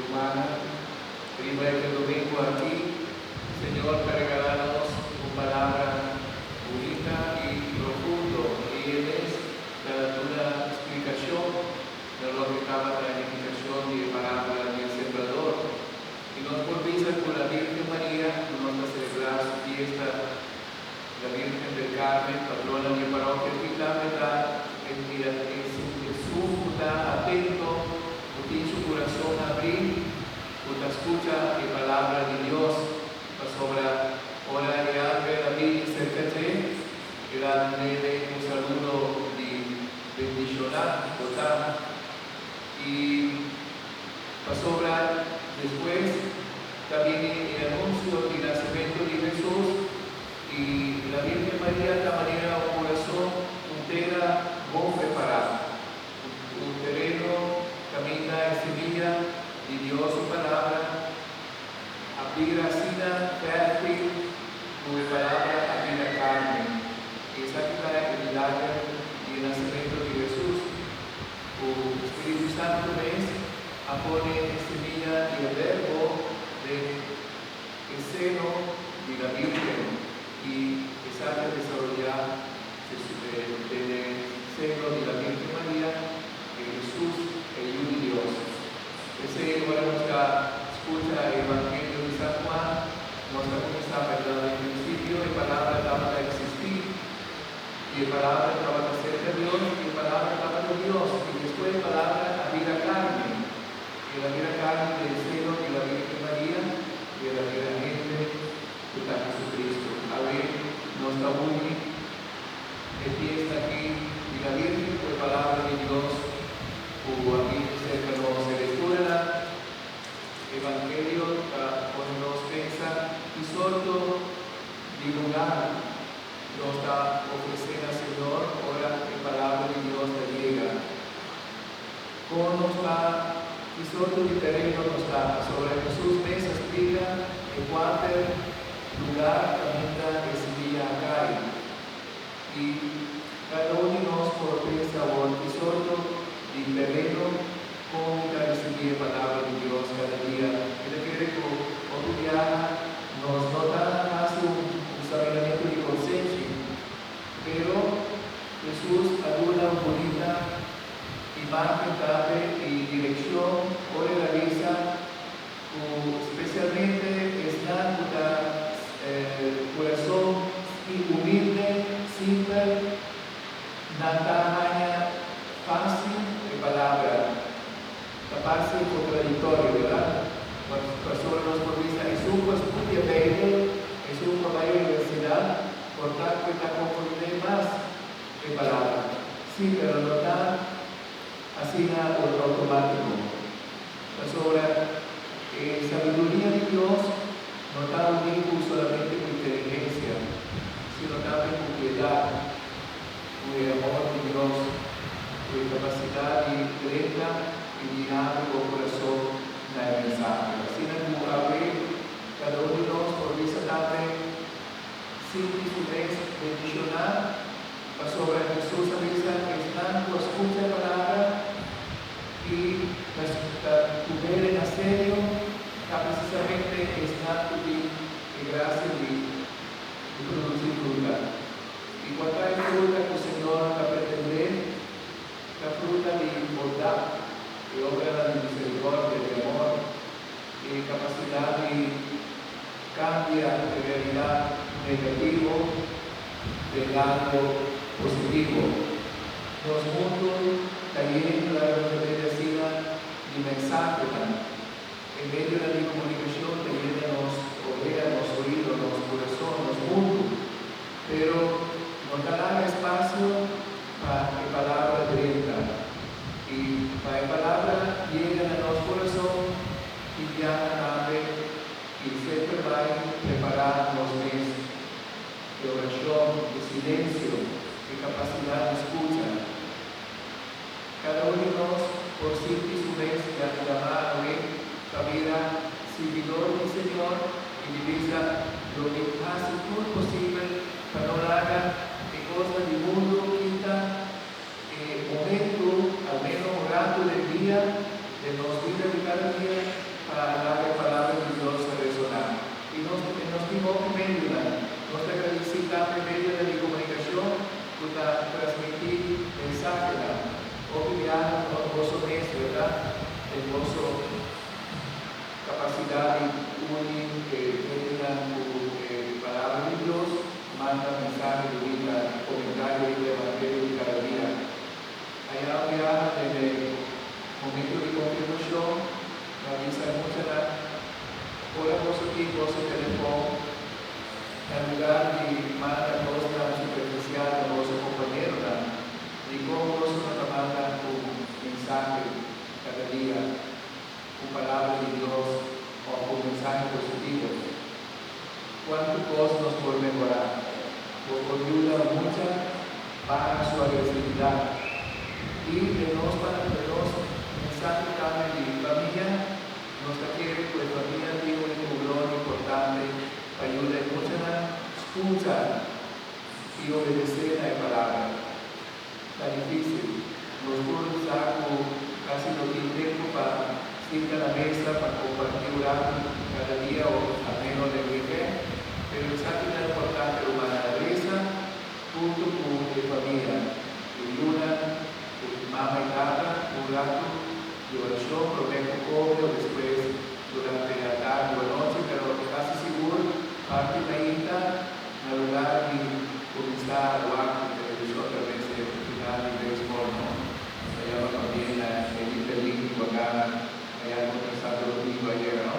humana. Prima de que domingo aquí, Señor, para regalarnos tu palabra bonita y profundo. Y es una explicación de lo que estaba la explicación de palabra del Sembrador. Y nos provisa con la Virgen María, nos va a celebrar su fiesta, la Virgen del Carmen, patrona de parroquia. Y la verdad es que Jesús está atento, porque su corazón abrir, porque escucha la palabra de Dios, sobre ora y abre la Virgen cercate, y la neve un saludo de bendicionar total. Y sobre después también el anuncio del nacimiento de Jesús, y la Virgen María de manera un corazón entera muy preparado, un terreno camina en semilla de Dios su palabra, abrir la sina fértil, tu palabra abrir la carne. Y esa es la milagro del nacimiento de Jesús. El Espíritu Santo es a poner en semilla y el verbo de el seno de la Virgen, y que sabe desarrollar en el seno de la Virgen María, que Jesús es el Hijo de Dios. Ese ahora nuestra escucha el Evangelio de San Juan, nos comienza a hablar del principio, la palabra estaba a existir, y la palabra estaba a ser de Dios, y la palabra estaba de Dios, y después la palabra había carne, y la vida carne del seno de la Virgen María, y la vida gente que está Jesucristo. A ver, nos está muy de fiesta aquí, y la Virgen fue palabra de Dios, o aquí cerca nos se lectura Evangelio cuando nos pensa y solo de lugar nos está ofreciendo al Señor, ahora que palabra de Dios te llega. Como nos va y solo de terreno nos está sobre Jesús me explica en cualquier lugar camina ese día acá, y cada uno de nosotros por favor y solo de terreno con recibir palabra de Dios cada día. Él quiere que otro día nos nota hace un sabiamente de cosecha, pero Jesús ayuda bonita imagen y dirección por la vida, especialmente está corazón humilde, simple, nada fácil de palabra. Capaz de contradictorio, ¿verdad? Personas nos provisa, Jesús pues muy bello, Jesús no va a la universidad, por tanto está confundiendo más de palabra. Sí, pero no está así nada por automático. Sobre sabiduría de Dios no está unido solamente con inteligencia, sino también con piedad, con el amor de Dios, con la capacidad de directa y guiar el corazón del mensaje. Así como abrir cada uno de nosotros por vista también sin vez bendicionar sobre Jesús avisa que están por escucha la palabra y tuver en serio precisamente está de gracia de producir fruta. Y cuando hay fruta que el Señor va a pretender, la fruta de bondad, que obra de misericordia, de amor, de capacidad de cambiar de realidad negativo del lado positivo. Los mundos cayendo la verdadera de mensaje, en medio de la comunicación que llena los orejas, los oídos, los corazones, los mundos, pero nos dará espacio para que palabra directa. Y la palabra llega a nuestro corazón y ya abre y siempre va a preparar los meses de oración, de silencio, de capacidad de escucha. Cada uno de nosotros, por sí su vez, ya llamar a la vida servidor del Señor y divisa lo que hace todo posible para no haga de cosas del mundo, quita momento, al menos un rato del día, de los días de cada día, cuánto cosa nos puede mejorar. Por ayuda mucha para su agresividad. Y de los mensajes también de familia, nos quiere pues familia tiene un rol importante, ayuda mucho a escuchar y obedecer a la palabra. Está difícil. Nosotros usamos casi no tiene tiempo para ir a la mesa, para compartir cada día o al menos de weekend, pero es algo importante la mesa junto con la familia. Y una, mamá y tata, un rato de oración, prometo cobro después durante la tarde o la noche, pero casi seguro parte de ahí en lugar de comenzar a jugar con televisión a través de final de béisbol, ¿no? Se llama también el interlingua acá, allá conversando conmigo ayer, ¿no?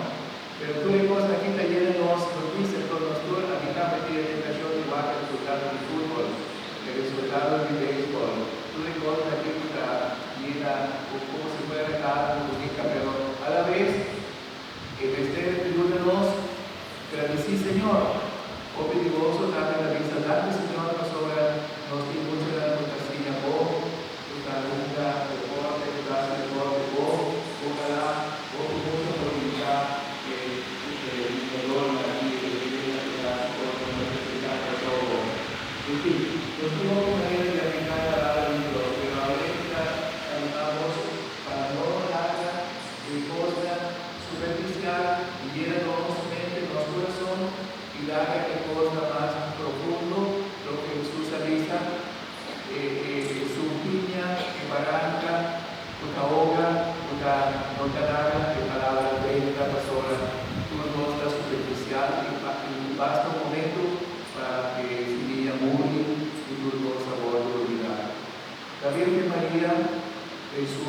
Pero tú le cosas aquí te llenan los noticias, todos los turnos, a mí también tiene tentación de jugar el resultado del fútbol, el resultado del béisbol. Tú le cosas aquí te llena como si fuera cada música, pero a la vez, en vez de ayúdanos, pero decir, Señor, o pedigoso, dame la vista, dame, Señor, nos sobra, nos tiene mucho de la fantasía, vos, la luna, el deporte, el brazo, el deporte, vos, ojalá, vos, mucha voluntad, el dolor, la vida, todo. En fin, nos tuvo una idea de aplicar a la vida, pero ahorita ayudamos para no haga de cosa superficial y llénanos mente, nos corazón y haga de cosa más profundo, lo que Jesús avisa, su piña, que barranca, una hoga, una notanaga, que palabra de la pastora, tu nota superficial y basta un momento para que se diga muy y tu sabor de olvidar. La Virgen María, en su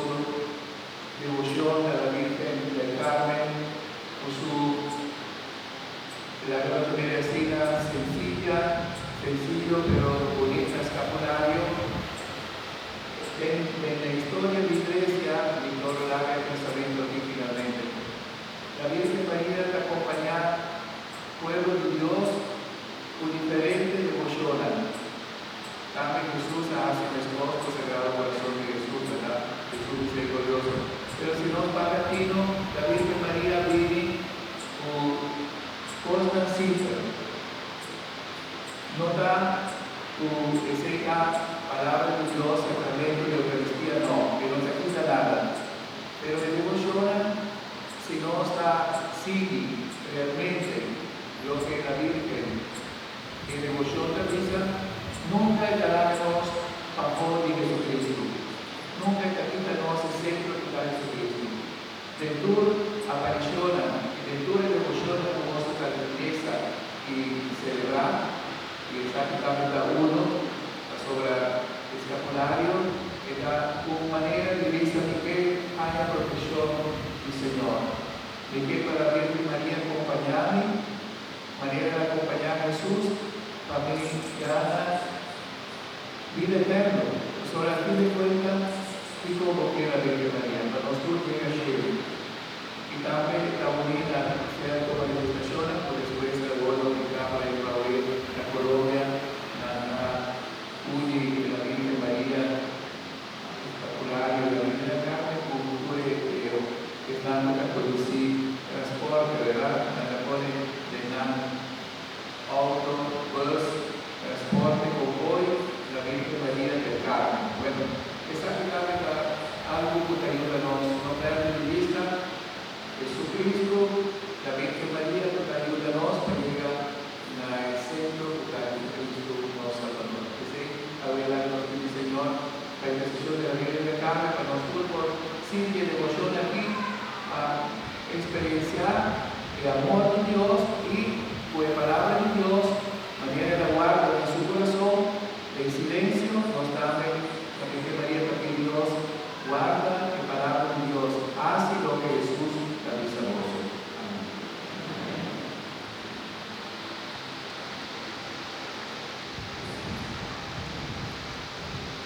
devoción a la Virgen del Carmen, con su milagrosa medicina sencillo pero bonita escapulario. En la historia de la Iglesia, y no lo haga el pensamiento aquí finalmente, la Virgen María te acompaña pueblo de Dios con diferente devoción. También Jesús hace nuestro Sagrado Corazón de Jesús, ¿verdad? Jesús misericordioso. Pero si no es pagatino, la Virgen María viene con cosas simples. No da esa palabra de Dios, sacramento de Eucaristía, no, que no se quita nada. Pero de devoción, si no sigue realmente lo que la Virgen en devoción realiza, nunca daremos favor de Jesucristo. Nunca quitamos el centro de Jesucristo. Dentro aparición, dentro de devoción como nuestra grandeza y celebrar, y exactamente a uno sobre el escapulario, que da una manera de vista de que haya protección del Señor. De que para la Virgen María acompañarme, manera de acompañar a Jesús, para mí gana vida eterna. Sobre a fin de cuentas, y como que la Virgen María, para nosotros llega a ser. Y también la unidad, sea como manifestaciones, por después del vuelo que acaba de la Colombia, la Uy de la Virgen María, espectaculario de la Virgen Carmen, como fue que están a producir transporte, ¿verdad? La pone de auto, bus, transporte, convoy, la Virgen María del Carmen. Bueno, exactamente algo que ayuda a no perder de vista Jesucristo, la Virgen María, que ayuda a nos para llegar al centro de Jesucristo como Salvador. Que se habla nos dice Señor, la intercesión de la Virgen del Carmen, para nosotros por simple devoción aquí, a experienciar el amor de Dios